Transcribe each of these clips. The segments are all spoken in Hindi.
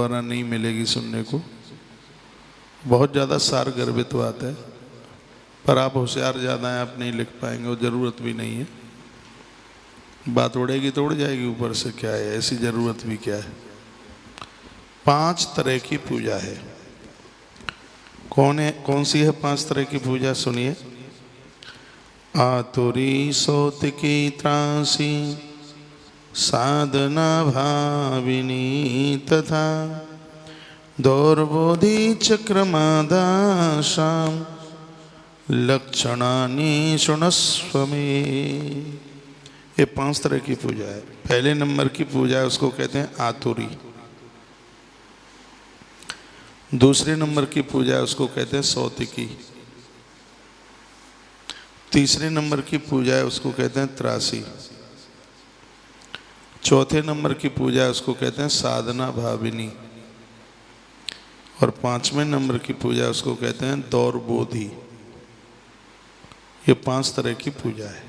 द्वारा नहीं मिलेगी सुनने को। बहुत ज़्यादा सार गर्भित बात है, पर आप होशियार ज़्यादा हैं, आप नहीं लिख पाएंगे और ज़रूरत भी नहीं है। बात उड़ेगी तो उड़ जाएगी ऊपर से, क्या है, ऐसी ज़रूरत भी क्या है। 5 तरह की पूजा है। कौन सी है 5 तरह की पूजा? सुनिए। आतुरी सोत की त्रासी साधना भाविनी तथा दौर्बोधि चक्रमादाशाम लक्षणानि शुणस्व में। ये 5 तरह की पूजा है। पहले नंबर की पूजा है, उसको कहते हैं आतुरी। दूसरे नंबर की पूजा है, उसको कहते हैं सौतिकी। तीसरे नंबर की पूजा है, उसको कहते हैं त्रासी। चौथे नंबर की पूजा है, उसको कहते हैं साधना भाविनी। और 5वें नंबर की पूजा है, उसको कहते हैं दौर्बोधि। ये 5 तरह की पूजा है।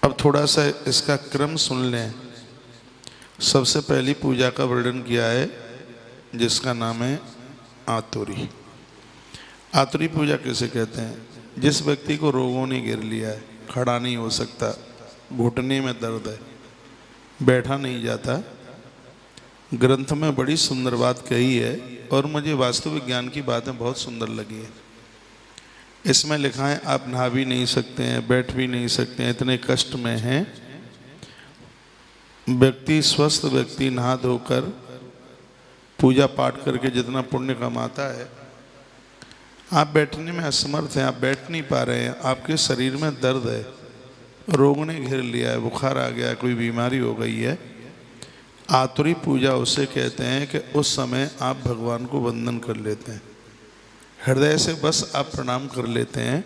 अब थोड़ा सा इसका क्रम सुन लें। सबसे पहली पूजा का वर्णन किया है, जिसका नाम है आतुरी। आतुरी पूजा किसे कहते हैं? जिस व्यक्ति को रोगों ने घेर लिया है, खड़ा नहीं हो सकता, घुटने में दर्द है, बैठा नहीं जाता। ग्रंथ में बड़ी सुंदर बात कही है और मुझे वास्तविक ज्ञान की बातें बहुत सुंदर लगी है। इसमें लिखा है आप नहा भी नहीं सकते हैं, बैठ भी नहीं सकते हैं, इतने कष्ट में हैं। व्यक्ति, स्वस्थ व्यक्ति नहा धोकर पूजा पाठ करके जितना पुण्य कमाता है, आप बैठने में असमर्थ हैं, आप बैठ नहीं पा रहे हैं, आपके शरीर में दर्द है, रोग ने घेर लिया है, बुखार आ गया, कोई बीमारी हो गई है। आतुरी पूजा उसे कहते हैं कि उस समय आप भगवान को वंदन कर लेते हैं, हृदय से बस आप प्रणाम कर लेते हैं,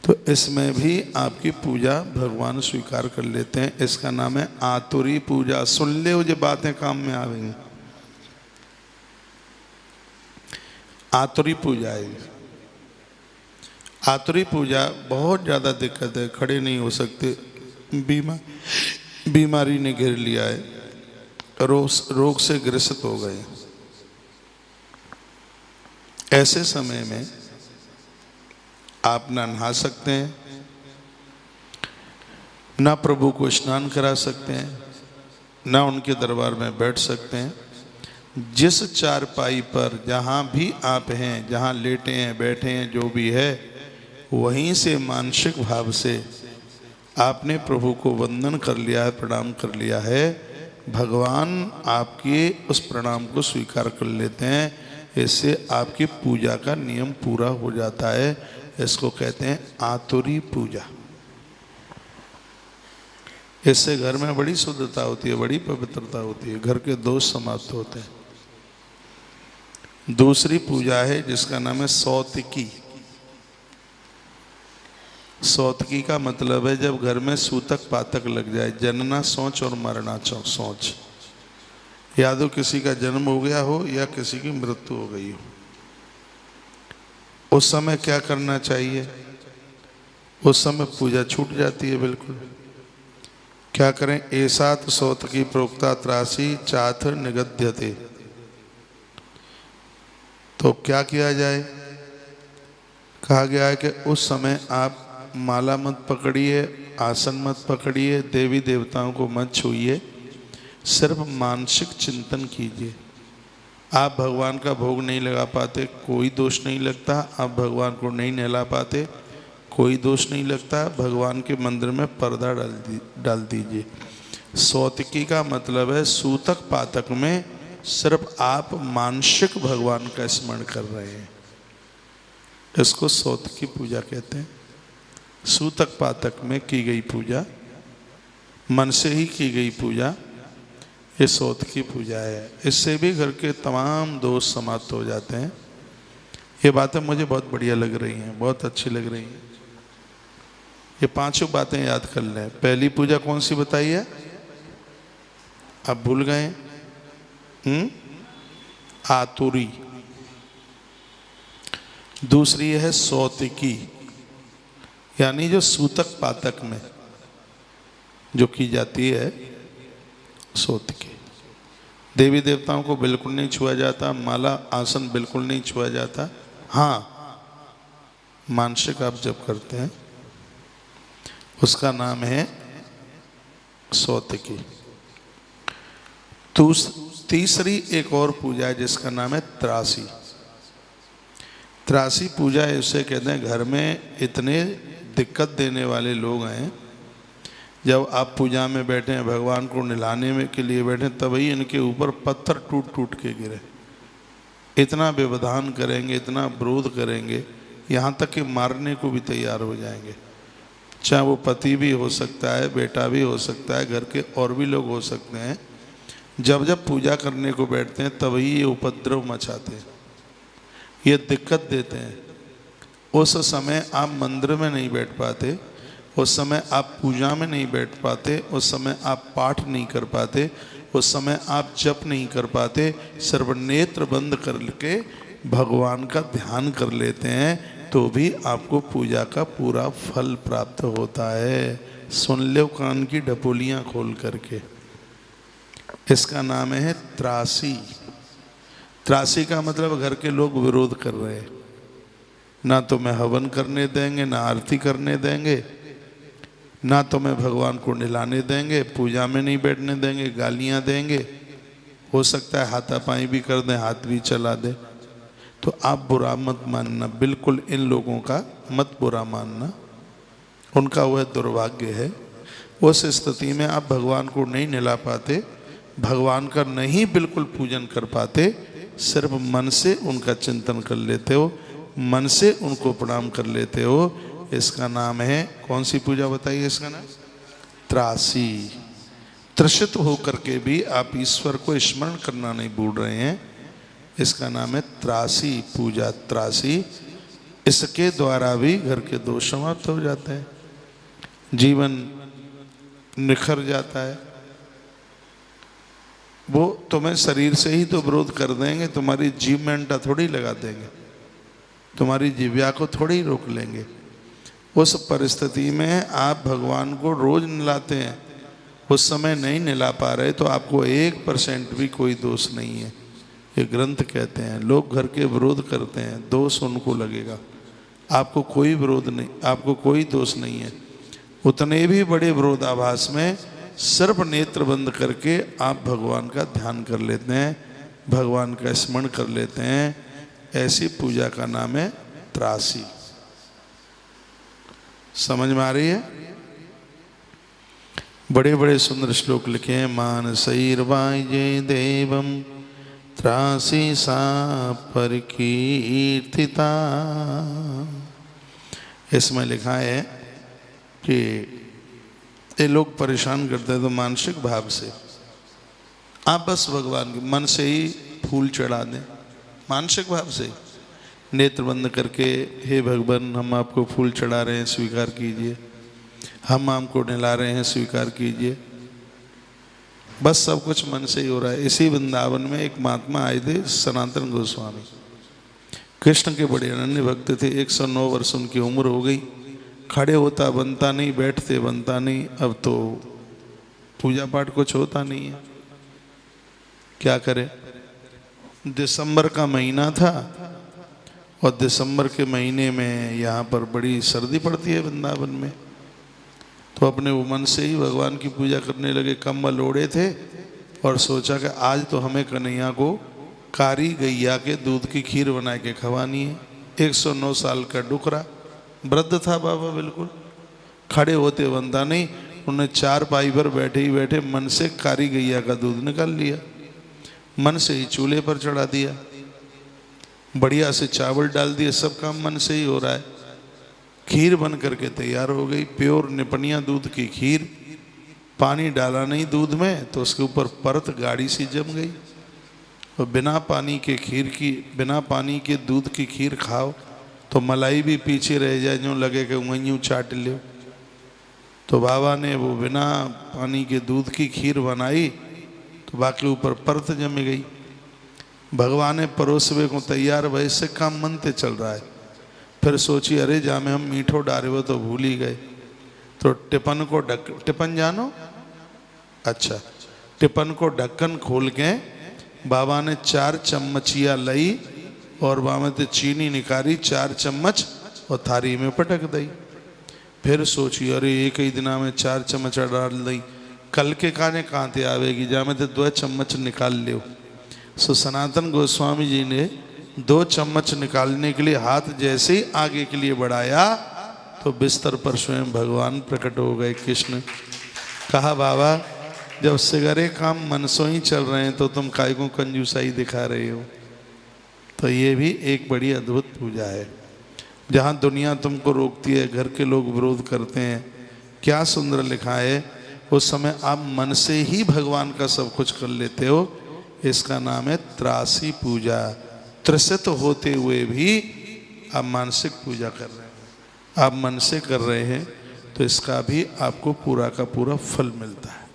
तो इसमें भी आपकी पूजा भगवान स्वीकार कर लेते हैं। इसका नाम है आतुरी पूजा। सुन ले, वो जो बातें काम में आवेंगी। आतुरी पूजा है। आतुरी पूजा बहुत ज़्यादा दिक्कत है, खड़े नहीं हो सकते, बीमारी ने घेर लिया है, रोग से ग्रसित हो गए। ऐसे समय में आप ना नहा सकते हैं, ना प्रभु को स्नान करा सकते हैं, ना उनके दरबार में बैठ सकते हैं। जिस चारपाई पर जहाँ भी आप हैं, जहाँ लेटे हैं, बैठे हैं, जो भी है, वहीं से मानसिक भाव से आपने प्रभु को वंदन कर लिया है, प्रणाम कर लिया है। भगवान आपके उस प्रणाम को स्वीकार कर लेते हैं। इससे आपकी पूजा का नियम पूरा हो जाता है। इसको कहते हैं आतुरी पूजा। इससे घर में बड़ी शुद्धता होती है, बड़ी पवित्रता होती है, घर के दोष समाप्त होते हैं। दूसरी पूजा है जिसका नाम है सौतिकी। सौतिकी का मतलब है जब घर में सूतक पातक लग जाए, जनना सोच और मरना सोच। या तो किसी का जन्म हो गया हो या किसी की मृत्यु हो गई हो, उस समय क्या करना चाहिए? उस समय पूजा छूट जाती है बिल्कुल। क्या करें? एसात सौतिकी प्रोक्ता त्रासी चाथ निगद्यते। तो क्या किया जाए? कहा गया है कि उस समय आप माला मत पकड़िए, आसन मत पकड़िए, देवी देवताओं को मत छूइए, सिर्फ मानसिक चिंतन कीजिए। आप भगवान का भोग नहीं लगा पाते, कोई दोष नहीं लगता। आप भगवान को नहीं नहला पाते, कोई दोष नहीं लगता। भगवान के मंदिर में पर्दा डाल दीजिए। सौतिकी का मतलब है सूतक पातक में सिर्फ आप मानसिक भगवान का स्मरण कर रहे हैं, इसको सौतिकी पूजा कहते हैं। सूतक पातक में की गई पूजा, मन से ही की गई पूजा, ये सौतिकी पूजा है। इससे भी घर के तमाम दोष समाप्त हो जाते हैं। ये बातें मुझे बहुत बढ़िया लग रही हैं, बहुत अच्छी लग रही हैं। ये 5 बातें याद कर लें। पहली पूजा कौन सी बताई है? आप भूल गए? आतुरी। दूसरी है सौतिकी, यानी जो सूतक पातक में जो की जाती है, सौतिकी। देवी देवताओं को बिल्कुल नहीं छुआ जाता, माला आसन बिल्कुल नहीं छुआ जाता। हाँ, मानसिक आप जब करते हैं उसका नाम है सौतकी। तीसरी एक और पूजा है जिसका नाम है त्रासी। त्रासी पूजा है, उसे कहते हैं घर में इतने दिक्कत देने वाले लोग हैं, जब आप पूजा में बैठे हैं, भगवान को निलाने में के लिए बैठे, तभी इनके ऊपर पत्थर टूट टूट के गिरे। इतना व्यवधान करेंगे, इतना विरोध करेंगे, यहाँ तक कि मारने को भी तैयार हो जाएंगे। चाहे वो पति भी हो सकता है, बेटा भी हो सकता है, घर के और भी लोग हो सकते हैं। जब जब पूजा करने को बैठते हैं तभी ये उपद्रव मचाते हैं, ये दिक्कत देते हैं। उस समय आप मंदिर में नहीं बैठ पाते, उस समय आप पूजा में नहीं बैठ पाते, उस समय आप पाठ नहीं कर पाते, उस समय आप जप नहीं कर पाते। सिर्फ नेत्र बंद करके भगवान का ध्यान कर लेते हैं तो भी आपको पूजा का पूरा फल प्राप्त होता है। सुन लो कान की ढपोलियाँ खोल करके। इसका नाम है त्रासी। त्रासी का मतलब घर के लोग विरोध कर रहे हैं, ना तो मैं हवन करने देंगे, ना आरती करने देंगे, ना तो मैं भगवान को निलाने देंगे, पूजा में नहीं बैठने देंगे, गालियां देंगे, हो सकता है हाथापाई भी कर दें, हाथ भी चला दें। तो आप बुरा मत मानना, बिल्कुल इन लोगों का मत बुरा मानना, उनका वह दुर्भाग्य है। उस स्थिति में आप भगवान को नहीं निला पाते, भगवान का नहीं बिल्कुल पूजन कर पाते, सिर्फ मन से उनका चिंतन कर लेते हो, मन से उनको प्रणाम कर लेते हो। इसका नाम है, कौन सी पूजा बताइए इसका नाम? त्रासी। त्रसित होकर के भी आप ईश्वर को स्मरण करना नहीं भूल रहे हैं, इसका नाम है त्रासी पूजा। त्रासी, इसके द्वारा भी घर के दोष समाप्त हो जाते हैं, जीवन निखर जाता है। वो तुम्हें शरीर से ही तो विरोध कर देंगे, तुम्हारी जीव में अंटा थोड़ी लगा देंगे, तुम्हारी जिव्या को थोड़ी रोक लेंगे। उस परिस्थिति में आप भगवान को रोज निलाते हैं, उस समय नहीं निला पा रहे तो आपको 1% भी कोई दोष नहीं है। ये ग्रंथ कहते हैं, लोग घर के विरोध करते हैं, दोष उनको लगेगा, आपको कोई विरोध नहीं, आपको कोई दोष नहीं है। उतने भी बड़े विरोधाभास में सिर्फ नेत्र बंद करके आप भगवान का ध्यान कर लेते हैं, भगवान का स्मरण कर लेते हैं, ऐसी पूजा का नाम है त्रासी। समझ में आ रही है? बड़े बड़े सुंदर श्लोक लिखे हैं। मानसैर्वाजे देवम त्रासी सा परिकीर्तिता। इसमें लिखा है कि ये लोग परेशान करते हैं तो मानसिक भाव से आप बस भगवान के मन से ही फूल चढ़ा दें, मानसिक भाव से नेत्र बंद करके, हे भगवान हम आपको फूल चढ़ा रहे हैं, स्वीकार कीजिए, हम आपको निला रहे हैं, स्वीकार कीजिए। बस सब कुछ मन से ही हो रहा है। इसी वृंदावन में एक महात्मा आए थे, सनातन गोस्वामी, कृष्ण के बड़े अनन्य भक्त थे। 109 वर्ष उनकी उम्र हो गई, खड़े होता बनता नहीं, बैठते बनता नहीं, अब तो पूजा पाठ कुछ होता नहीं है, क्या करें। दिसंबर का महीना था और दिसंबर के महीने में यहाँ पर बड़ी सर्दी पड़ती है वृंदावन में, तो अपने वो मन से ही भगवान की पूजा करने लगे। कंबल ओढ़े थे और सोचा कि आज तो हमें कन्हैया को कारी गैया के दूध की खीर बना के खवानी है। 109 साल का डुकरा वृद्ध था बाबा, बिल्कुल खड़े होते बनता नहीं। उन्होंने 4 पाई पर बैठे ही बैठे मन से कारी गैया का दूध निकाल लिया, मन से ही चूल्हे पर चढ़ा दिया, बढ़िया से चावल डाल दिए, सब काम मन से ही हो रहा है। खीर बन करके तैयार हो गई, प्योर निपनिया दूध की खीर। पानी डाला नहीं दूध में तो उसके ऊपर परत गाढ़ी सी जम गई। और बिना पानी के खीर की, बिना पानी के दूध की खीर खाओ तो मलाई भी पीछे रह जाए, जो लगे कि वहीं चाट लो। तो बाबा ने वो बिना पानी के दूध की खीर बनाई तो बाकी ऊपर परत जम गई। भगवान ने परोसवे को तैयार, वैसे काम मनते चल रहा है। फिर सोची अरे जामे हम मीठो डारे वो तो भूल ही गए। तो टिपन को टिपन जानो, अच्छा, टिपन को ढक्कन खोल के बाबा ने 4 चम्मचिया लई और बाबा ते चीनी निकाली 4 चम्मच और थारी में पटक दई। फिर सोची अरे एक ही दिना में 4 चम्मच डाल दई, कल के खाने कहाँ ते आवेगी, जा में 2 चम्मच निकाल लियो। सो सनातन गोस्वामी जी ने 2 चम्मच निकालने के लिए हाथ जैसे ही आगे के लिए बढ़ाया तो बिस्तर पर स्वयं भगवान प्रकट हो गए कृष्ण। कहा बाबा जब सिगरे काम मनसों ही चल रहे हैं तो तुम काय को कंजूसाई दिखा रहे हो। तो ये भी एक बड़ी अद्भुत पूजा है। जहाँ दुनिया तुमको रोकती है, घर के लोग विरोध करते हैं, क्या सुंदर लिखा है, उस समय आप मन से ही भगवान का सब कुछ कर लेते हो। इसका नाम है त्रासी पूजा। त्रसित होते हुए भी आप मानसिक पूजा कर रहे हैं, आप मन से कर रहे हैं, तो इसका भी आपको पूरा का पूरा फल मिलता है।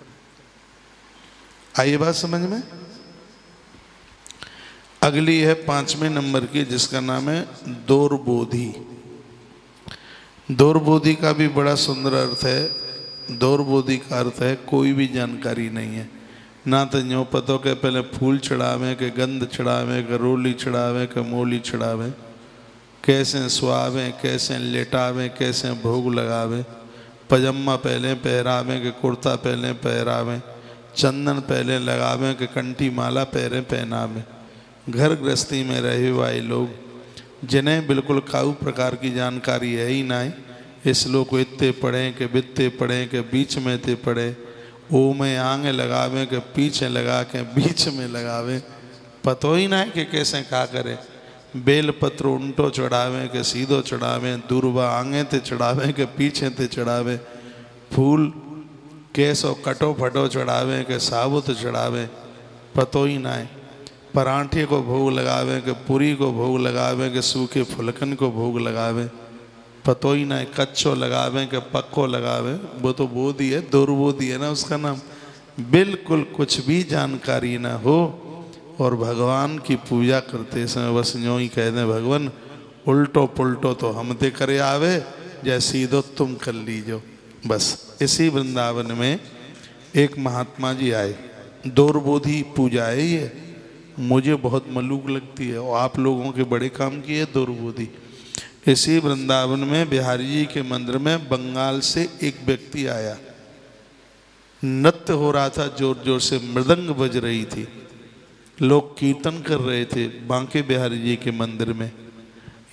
आइए बात समझ में। अगली है 5वें नंबर की, जिसका नाम है दौर्बोधि। दौर्बोधि का भी बड़ा सुंदर अर्थ है। दौर्बोधि का अर्थ है कोई भी जानकारी नहीं है, ना तो न्यो पतो के पहले फूल चढ़ावे के गंध चढ़ावे के रोली चढ़ावे के मोली चढ़ावे, कैसे सुहावे कैसे लेटावे कैसे भोग लगावे, पजामा पहले पहरावे के कुर्ता पहले पहरावे, चंदन पहले लगावे के कंठी माला पहरे पहनावे। घर गृहस्थी में रहे हुए लोग जिन्हें बिल्कुल काऊ प्रकार की जानकारी है ही ना, इस लोग को इतने पढ़ें के बित्ते पढ़ें के बीच में ते पढ़े, ओ में आगे लगावे के पीछे लगा के बीच में लगावे, पतो ही ना है कि कैसे क्या करे। बेल पत्र उल्टो चढ़ावे के सीधो चढ़ावे, दूरबा आगे ते चढ़ावे के पीछे ते चढ़ावे, फूल कैसो कटो फटो चढ़ावे के साबुत चढ़ावे, पतो ही ना है। पराठे को भोग लगावे के पूरी को भोग लगावे के सूखे फुलकन को भोग लगावे, पतो ही ना है। कच्चो लगावे के पक्को लगावे, वो तो बोधी है, दुर्बोधी है ना उसका नाम। बिल्कुल कुछ भी जानकारी ना हो और भगवान की पूजा करते समय बस यूँ ही कह दें भगवान उल्टो पुल्टो तो हम ते करे आवे, जय सीधो तुम कर लीजो। बस इसी वृंदावन में एक महात्मा जी आए, दौर्बोधी पूजा है ये, मुझे बहुत मलूक लगती है और आप लोगों के बड़े काम की है दौर्बोधी। इसी वृंदावन में बिहारी जी के मंदिर में बंगाल से एक व्यक्ति आया, नृत्य हो रहा था, जोर जोर से मृदंग बज रही थी, लोग कीर्तन कर रहे थे बांके बिहारी जी के मंदिर में।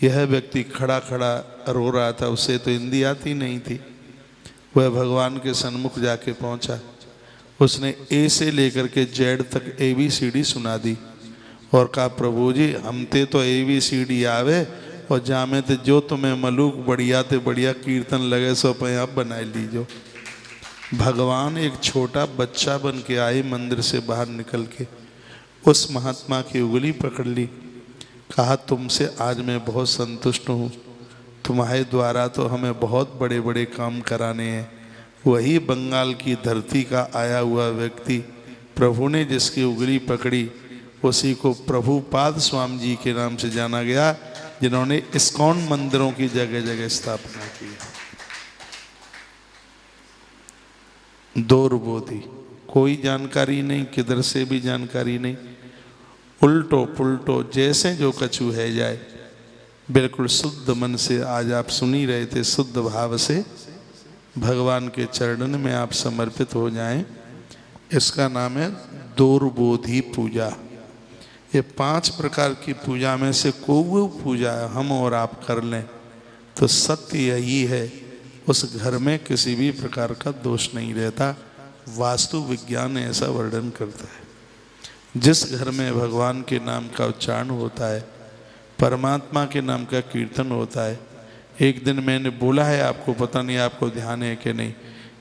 यह व्यक्ति खड़ा खड़ा रो रहा था, उसे तो हिंदी आती नहीं थी। वह भगवान के सन्मुख जाके पहुंचा, उसने ए से लेकर के जेड तक ABCD सुना दी और कहा प्रभु जी हम ते तो ABCD आवे और जामे ते जो तुम्हें मलूक बढ़िया ते बढ़िया कीर्तन लगे सो पे आप बनाए लीजो। भगवान एक छोटा बच्चा बन के आए, मंदिर से बाहर निकल के उस महात्मा की उंगली पकड़ ली, कहा तुमसे आज मैं बहुत संतुष्ट हूँ, तुम्हारे द्वारा तो हमें बहुत बड़े बड़े काम कराने हैं। वही बंगाल की धरती का आया हुआ व्यक्ति, प्रभु ने जिसकी उंगली पकड़ी उसी को प्रभुपाद स्वामी जी के नाम से जाना गया, जिन्होंने इस्कॉन मंदिरों की जगह जगह स्थापना की। दौर्बोधी, कोई जानकारी नहीं, किधर से भी जानकारी नहीं, उल्टो पुल्टो जैसे जो कछु है जाए। बिल्कुल शुद्ध मन से आज आप सुन ही रहे थे, शुद्ध भाव से भगवान के चरणन में आप समर्पित हो जाएं। इसका नाम है दौर्बोधी पूजा। ये 5 प्रकार की पूजा में से कोई पूजा हम और आप कर लें तो सत्य यही है, उस घर में किसी भी प्रकार का दोष नहीं रहता। वास्तु विज्ञान ऐसा वर्णन करता है, जिस घर में भगवान के नाम का उच्चारण होता है, परमात्मा के नाम का कीर्तन होता है। एक दिन मैंने बोला है आपको, पता नहीं आपको ध्यान है कि नहीं,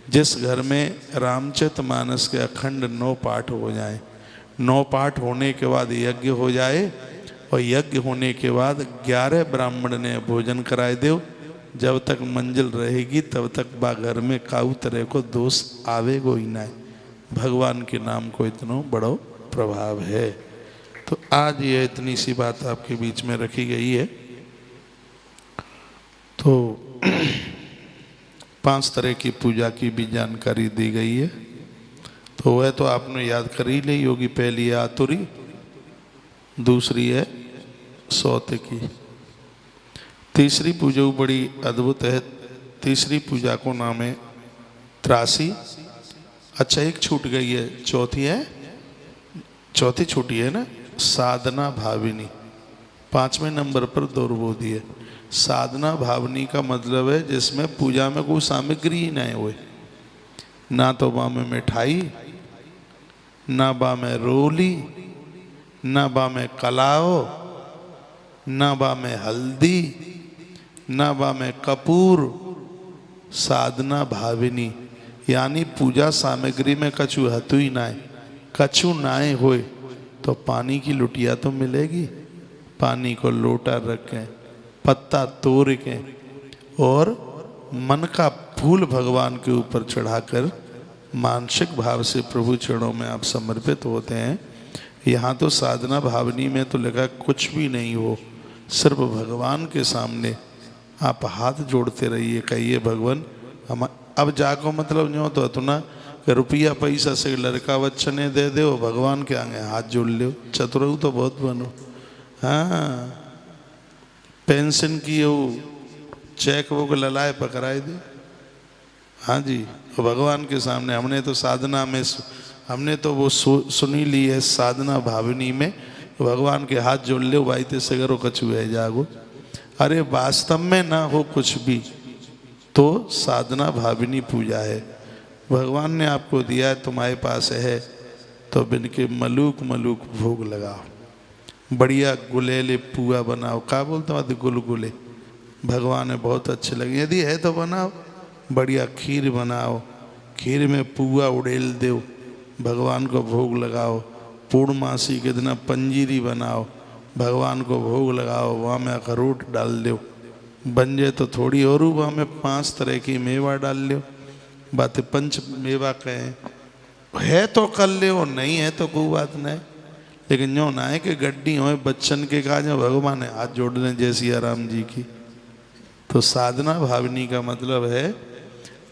जिस घर में रामचरितमानस के अखंड 9 पाठ हो जाए, 9 पाठ होने के बाद यज्ञ हो जाए और यज्ञ होने के बाद 11 ब्राह्मण ने भोजन कराए दो, जब तक मंजिल रहेगी तब तक बा घर में काऊ तरह को दोष आवेगो ही ना है। भगवान के नाम को इतना बड़ो प्रभाव है। तो आज ये इतनी सी बात आपके बीच में रखी गई है। तो 5 तरह की पूजा की भी जानकारी दी गई है, तो वह तो आपने याद कर ही ली होगी। पहली है आतुरी, दूसरी है सौते की। तीसरी पूजा बड़ी अद्भुत है। तीसरी पूजा को नाम है त्रासी। अच्छा, एक छूट गई है, चौथी है, चौथी छूटी है ना, साधना भाविनी। 5वें नंबर पर दौर्बोधी है। साधना भावनी का मतलब है जिसमें पूजा में कोई सामग्री ही नहीं हुए, ना तो बा में मिठाई, ना बा में रोली, ना बा में कलाओ, ना बा में हल्दी, ना बा में कपूर। साधना भाविनी यानी पूजा सामग्री में कछु हतु ही नाय, कछु नाय होए तो पानी की लुटिया तो मिलेगी। पानी को लोटा रखें, पत्ता तोड़ के और मन का फूल भगवान के ऊपर चढ़ाकर मानसिक भाव से प्रभु चरणों में आप समर्पित होते हैं। यहाँ तो साधना भावनी में तो लगा कुछ भी नहीं हो, सिर्फ भगवान के सामने आप हाथ जोड़ते रहिए, कहिए भगवान हम अब जाको मतलब जो तो इतना कि रुपया पैसा से लड़का बच्चा ने दे दो, भगवान के आगे हाथ जोड़ लो। चतुरऊ तो बहुत बनो। हाँ, पेंशन की वो चेक वो ललाए पकड़ाए दे। हाँ जी, तो भगवान के सामने हमने तो साधना में हमने तो वो सुनी ली है साधना भावनी में, भगवान के हाथ जोड़ ले भाई ते से करो कछु है जागो। अरे वास्तव में ना हो कुछ भी तो साधना भाविनी पूजा है। भगवान ने आपको दिया है, तुम्हारे पास है तो बिन के मलूक मलूक भोग लगाओ, बढ़िया गुलेले पुआ बनाओ। क्या बोलते हैं गुलगुले, भगवान ने बहुत अच्छे लगे, यदि है तो बनाओ। बढ़िया खीर बनाओ, खीर में पुआ उड़ेल दो, भगवान को भोग लगाओ। पूर्णमासी के दिन पंजीरी बनाओ, भगवान को भोग लगाओ, वहाँ में अखरोट डाल दो, बन जाए तो थोड़ी और वहाँ में 5 तरह की मेवा डाल लो। बातें पंच मेवा कहें, है तो कर ले, नहीं है तो कोई बात नहीं। लेकिन जो ना है कि गड्डी हो बच्चन के कहा जो भगवान ने हाथ जोड़ लें जैसी आराम जी की। तो साधना भावनी का मतलब है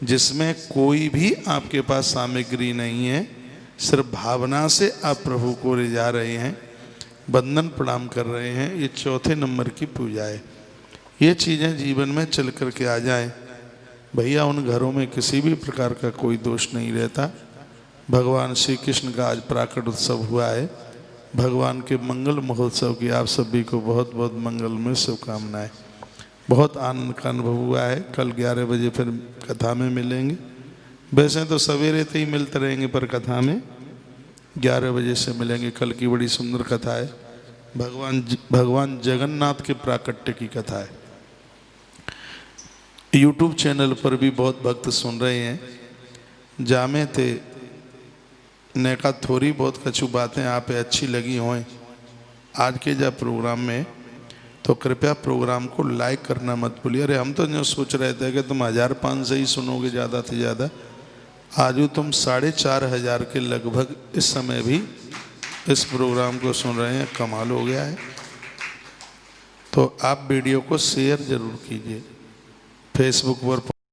जिसमें कोई भी आपके पास सामग्री नहीं है, सिर्फ भावना से आप प्रभु को ले जा रहे हैं, बंधन प्रणाम कर रहे हैं। ये चौथे नंबर की पूजा है। ये चीज़ें जीवन में चल कर के आ जाएं भैया, उन घरों में किसी भी प्रकार का कोई दोष नहीं रहता। भगवान श्री कृष्ण का आज प्राकट उत्सव हुआ है। भगवान के मंगल महोत्सव की आप सभी को बहुत बहुत मंगलमय शुभकामनाएं। बहुत आनंद का अनुभव हुआ है। कल 11 बजे फिर कथा में मिलेंगे। वैसे तो सवेरे से ही मिलते रहेंगे, पर कथा में 11 बजे से मिलेंगे। कल की बड़ी सुंदर कथा है, भगवान जगन्नाथ के प्राकट्य की कथा है। YouTube चैनल पर भी बहुत भक्त सुन रहे हैं। जामे थे ने का थोड़ी बहुत कछु बातें आप अच्छी लगी हों आज के जब प्रोग्राम में, तो कृपया प्रोग्राम को लाइक करना मत भूलिए। अरे हम तो जो सोच रहे थे कि तुम 1500 ही सुनोगे ज़्यादा से ज़्यादा, आज तुम 4500 के लगभग इस समय भी इस प्रोग्राम को सुन रहे हैं। कमाल हो गया है। तो आप वीडियो को शेयर जरूर कीजिए, फेसबुक पर